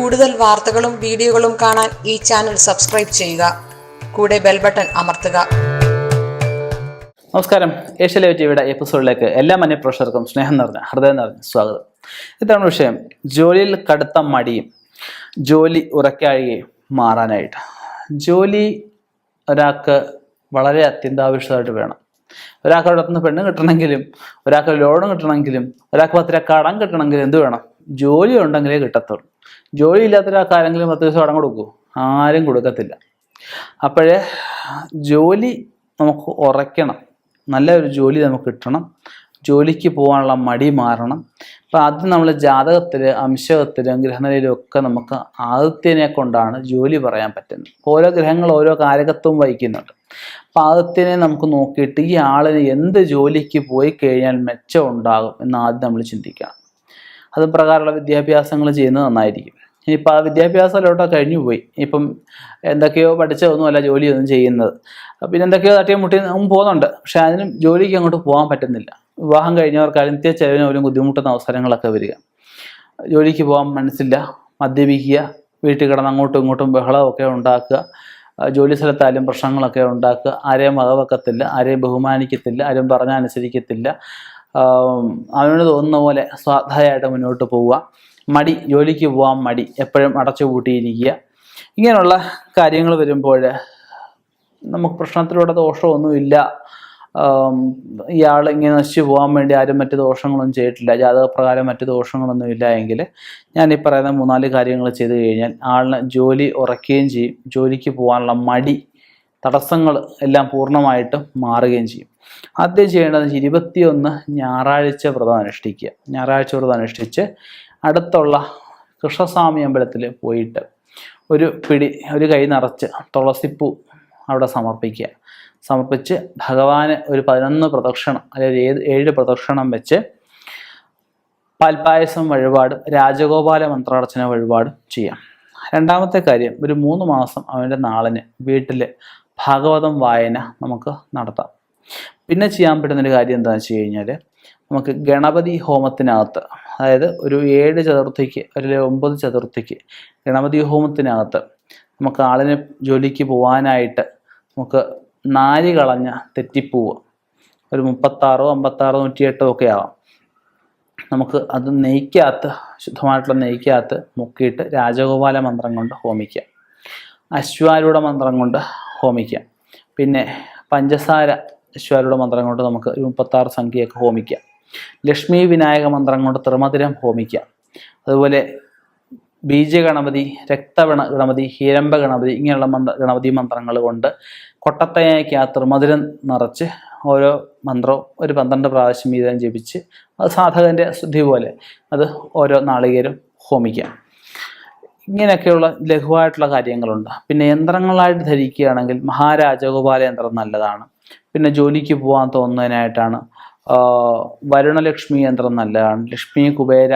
കൂടുതൽ വാർത്തകളും വീഡിയോകളും കാണാൻ ഈ ചാനൽ സബ്സ്ക്രൈബ് ചെയ്യുക. കൂടെ ബെൽ ബട്ടൺ അമർത്തുക. നമസ്കാരം. ഏഷ്യ ലൈവ് ടിവിയുടെ എപ്പിസോഡിലേക്ക് എല്ലാ മാന്യപ്രേക്ഷകർക്കും സ്നേഹം നിറഞ്ഞ ഹൃദയം നിറഞ്ഞ സ്വാഗതം. ഇതാണ് വിഷയം. ജോലിയിൽ കടുത്ത മടിയും ജോലി ഉറക്കാഴികയും മാറാനായിട്ട്. ജോലി ഒരാൾക്ക് വളരെ അത്യന്താപേക്ഷിതമായിട്ട് വേണം. ഒരാൾക്ക് അവിടെ നിന്ന് പെണ്ണ് കിട്ടണമെങ്കിലും, ഒരാൾക്ക് ലോൺ കിട്ടണമെങ്കിലും, ഒരാൾക്ക് 10 രൂപ കടം കിട്ടണമെങ്കിലും എന്ത് വേണം? ജോലി ഉണ്ടെങ്കിലേ കിട്ടത്തുള്ളൂ. ജോലി ഇല്ലാത്ത ഒരാൾക്ക് ആരെങ്കിലും 10 ദിവസം കടം കൊടുക്കൂ? ആരും കൊടുക്കത്തില്ല. അപ്പോഴേ ജോലി നമുക്ക് ഉറയ്ക്കണം. നല്ലൊരു ജോലി നമുക്ക് കിട്ടണം. ജോലിക്ക് പോകാനുള്ള മടി മാറണം. അപ്പം അത് നമ്മൾ ജാതകത്തിൽ, അംശകത്തിലും ഗ്രഹനിലയിലും ഒക്കെ നമുക്ക് ആദിത്യനെ കൊണ്ടാണ് ജോലി പറയാൻ പറ്റുന്നത്. ഓരോ ഗ്രഹങ്ങൾ ഓരോ കാരകത്വം വഹിക്കുന്നുണ്ട്. അപ്പം ആദിത്യനെ നമുക്ക് നോക്കിയിട്ട് ഈ ആളിന് എന്ത് ജോലിക്ക് പോയി കഴിഞ്ഞാൽ മെച്ചം ഉണ്ടാകും എന്ന് ആദ്യം നമ്മൾ ചിന്തിക്കണം. അത് പ്രകാരമുള്ള വിദ്യാഭ്യാസങ്ങൾ ചെയ്യുന്നത് നന്നായിരിക്കും. ഇനിയിപ്പോൾ ആ വിദ്യാഭ്യാസത്തിലോട്ട് കഴിഞ്ഞു പോയി, ഇപ്പം എന്തൊക്കെയോ പഠിച്ചതൊന്നുമല്ല ജോലിയൊന്നും ചെയ്യുന്നത്, പിന്നെ എന്തൊക്കെയോ തട്ടിയും മുട്ടിയും പോകുന്നുണ്ട്. പക്ഷെ അതിന് ജോലിക്ക് അങ്ങോട്ട് പോകാൻ പറ്റുന്നില്ല. വിവാഹം കഴിഞ്ഞവർക്കാരും നിത്യ ചെലവിന് പോലും ബുദ്ധിമുട്ടുന്ന അവസരങ്ങളൊക്കെ വരിക. ജോലിക്ക് പോകാൻ മനസ്സില്ല, മദ്യപിക്കുക, വീട്ടിൽ കിടന്ന് അങ്ങോട്ടും ഇങ്ങോട്ടും ബഹളമൊക്കെ ഉണ്ടാക്കുക, ജോലി സ്ഥലത്തായാലും പ്രശ്നങ്ങളൊക്കെ ഉണ്ടാക്കുക, ആരെയും വകവെക്കത്തില്ല, ആരെയും ബഹുമാനിക്കത്തില്ല, ആരും പറഞ്ഞാൽ അനുസരിക്കത്തില്ല, അവനോട് തോന്നുന്ന പോലെ സ്വാർത്ഥയായിട്ട് മുന്നോട്ട് പോവുക, മടി, ജോലിക്ക് പോകാൻ മടി, എപ്പോഴും അടച്ചു പൂട്ടിയിരിക്കുക. ഇങ്ങനെയുള്ള കാര്യങ്ങൾ വരുമ്പോൾ നമുക്ക് പ്രശ്നത്തിലൂടെ ദോഷമൊന്നുമില്ല. ഇയാൾ ഇങ്ങനെ നശിച്ചു പോകാൻ വേണ്ടി ആരും മറ്റ് ദോഷങ്ങളൊന്നും ചെയ്തിട്ടില്ല, ജാതകപ്രകാരം മറ്റ് ദോഷങ്ങളൊന്നും ഇല്ല എങ്കിൽ ഞാൻ ഈ പറയുന്ന 3-4 കാര്യങ്ങൾ ചെയ്തു കഴിഞ്ഞാൽ ആളിന് ജോലി ഉറയ്ക്കുകയും ചെയ്യും. ജോലിക്ക് പോകാനുള്ള മടി, തടസ്സങ്ങൾ എല്ലാം പൂർണ്ണമായിട്ടും മാറുകയും ചെയ്യും. ആദ്യം ചെയ്യേണ്ടത് 21 ഞായറാഴ്ച വ്രതം അനുഷ്ഠിക്കുക. ഞായറാഴ്ച വ്രതം അനുഷ്ഠിച്ച് അടുത്തുള്ള കൃഷ്ണസ്വാമി അമ്പലത്തിൽ പോയിട്ട് ഒരു കൈ നിറച്ച് തുളസിപ്പൂ അവിടെ സമർപ്പിച്ച് ഭഗവാന് ഒരു 11 പ്രദക്ഷിണം അല്ലെങ്കിൽ 7 പ്രദക്ഷിണം വെച്ച് പാൽപ്പായസം വഴിപാടും രാജഗോപാല മന്ത്രാർച്ചന വഴിപാടും ചെയ്യാം. രണ്ടാമത്തെ കാര്യം, ഒരു 3 മാസം അവൻ്റെ നാളിന് വീട്ടിൽ ഭാഗവതം വായന നമുക്ക് നടത്താം. പിന്നെ ചെയ്യാൻ പറ്റുന്നൊരു കാര്യം എന്താണെന്ന് വെച്ച് കഴിഞ്ഞാൽ, നമുക്ക് ഗണപതി ഹോമത്തിനകത്ത്, അതായത് ഒരു 7 ചതുർത്ഥിക്ക് അല്ലെങ്കിൽ 9 ചതുർത്ഥിക്ക് ഗണപതി ഹോമത്തിനകത്ത് നമുക്ക് ആളിന് ജോലിക്ക് പോകാനായിട്ട് നമുക്ക് 4 കളഞ്ഞ തെറ്റിപ്പൂവ്, ഒരു 36, 56, 108 ഒക്കെ ആവാം. നമുക്ക് അത് നെയ്ക്കകത്ത്, ശുദ്ധമായിട്ടുള്ള നെയ്ക്കകത്ത് മുക്കിയിട്ട് രാജഗോപാല മന്ത്രം കൊണ്ട് ഹോമിക്കാം, അശ്വാരൂഢ മന്ത്രം കൊണ്ട് ഹോമിക്കാം, പിന്നെ പഞ്ചസാര അശ്വാരൂഢ മന്ത്രം കൊണ്ട് നമുക്ക് 36 സംഖ്യയൊക്കെ ഹോമിക്കാം, ലക്ഷ്മി വിനായക മന്ത്രം കൊണ്ട് ത്രിമധുരം ഹോമിക്കാം. അതുപോലെ ബീജഗണപതി, ഗണപതി, ഹീരംബ ഗണപതി, ഇങ്ങനെയുള്ള ഗണപതി മന്ത്രങ്ങൾ കൊണ്ട് കൊട്ടത്തയ്ക്കകത്ത് ത്രിമധുരം നിറച്ച് ഓരോ മന്ത്രവും ഒരു 12 പ്രാവശ്യം വീതം ജപിച്ച് അത് സാധകൻ്റെ ശുദ്ധി പോലെ അത് ഓരോ നാളികേരം ഹോമിക്കാം. ഇങ്ങനെയൊക്കെയുള്ള ലഘുവായിട്ടുള്ള കാര്യങ്ങളുണ്ട്. പിന്നെ യന്ത്രങ്ങളായിട്ട് ധരിക്കുകയാണെങ്കിൽ മഹാരാജഗോപാല യന്ത്രം നല്ലതാണ്. പിന്നെ ജോലിക്ക് പോകാൻ തോന്നുന്നതിനായിട്ടാണ് വരുണലക്ഷ്മി യന്ത്രം നല്ലതാണ്, ലക്ഷ്മി കുബേര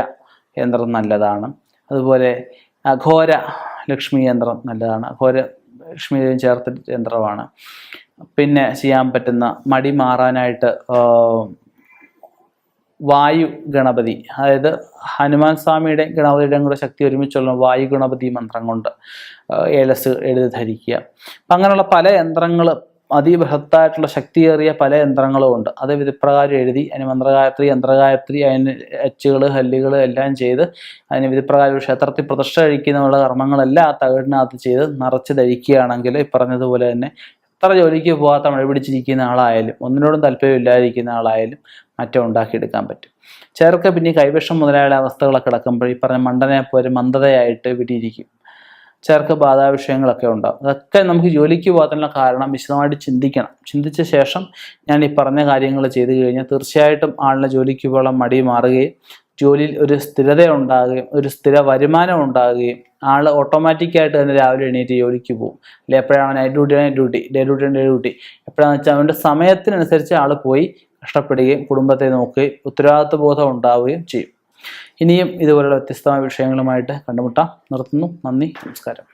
യന്ത്രം നല്ലതാണ്, അതുപോലെ അഘോര ലക്ഷ്മി യന്ത്രം നല്ലതാണ്, അഘോര ലക്ഷ്മിയും ചേർത്ത യന്ത്രമാണ്. പിന്നെ ചെയ്യാൻ പറ്റുന്ന മടി മാറാനായിട്ട് വായു ഗണപതി, അതായത് ഹനുമാൻ സ്വാമിയുടെ ഗണപതിയുടെയും കൂടെ ശക്തി ഒരുമിച്ചുള്ള വായു ഗണപതി മന്ത്രം കൊണ്ട് ഏലസ് എഴുതി ധരിക്കുക. അപ്പം അങ്ങനെയുള്ള പല യന്ത്രങ്ങൾ, അതിബൃഹത്തായിട്ടുള്ള ശക്തിയേറിയ പല യന്ത്രങ്ങളും ഉണ്ട്. അത് വിധിപ്രകാരം എഴുതി അതിന് മന്ത്രഗായത്രി, യന്ത്രഗായത്രി, അതിന് എച്ചുകൾ, ഹല്ലുകൾ എല്ലാം ചെയ്ത് അതിന് വിധിപ്രകാരം ക്ഷേത്രത്തിൽ പ്രതിഷ്ഠ കഴിക്കുന്നതിനുള്ള കർമ്മങ്ങളെല്ലാം ആ തകിടിനകത്ത് ചെയ്ത് നിറച്ച് ധരിക്കുകയാണെങ്കിൽ ഈ പറഞ്ഞതുപോലെ തന്നെ എത്ര ജോലിക്ക് പോകാത്ത മഴ പിടിച്ചിരിക്കുന്ന ആളായാലും, ഒന്നിനോടും താല്പര്യമില്ലാതിരിക്കുന്ന ആളായാലും മറ്റം ഉണ്ടാക്കിയെടുക്കാൻ പറ്റും. ചിലർക്ക് പിന്നെ കൈവിഷം മുതലായ അവസ്ഥകളൊക്കെ കിടക്കുമ്പോൾ ഈ പറഞ്ഞ മണ്ടനെ പോലെ മന്ദതയായിട്ട് വിടിയിരിക്കും. ചിലർക്ക് ബാധാവിഷയങ്ങളൊക്കെ ഉണ്ടാകും. അതൊക്കെ നമുക്ക് ജോലിക്ക് പോകാനുള്ള കാരണം വിശദമായിട്ട് ചിന്തിക്കണം. ചിന്തിച്ച ശേഷം ഞാൻ ഈ പറഞ്ഞ കാര്യങ്ങൾ ചെയ്തു കഴിഞ്ഞാൽ തീർച്ചയായിട്ടും ആളിനെ ജോലിക്ക് പോകാൻ മടി മാറുകയും ജോലിയിൽ ഒരു സ്ഥിരത ഉണ്ടാകുകയും ഒരു സ്ഥിര വരുമാനം ഉണ്ടാകുകയും ആൾ ഓട്ടോമാറ്റിക്കായിട്ട് തന്നെ രാവിലെ എണീറ്റ് ജോലിക്ക് പോകും. അല്ലെങ്കിൽ എപ്പോഴാണ് നൈറ്റ് ഡ്യൂട്ടി, ഡേ ഡ്യൂട്ടി എപ്പോഴാണെന്ന് വെച്ചാൽ അവൻ്റെ സമയത്തിനനുസരിച്ച് ആൾ പോയി കഷ്ടപ്പെടുകയും കുടുംബത്തെ നോക്കുകയും ഉത്തരവാദിത്വ ബോധം ഉണ്ടാവുകയും ചെയ്യും. ഇനിയും ഇതുപോലുള്ള വ്യത്യസ്തമായ വിഷയങ്ങളുമായിട്ട് കണ്ടുമുട്ടാം. നിർത്തുന്നു. നന്ദി, നമസ്കാരം.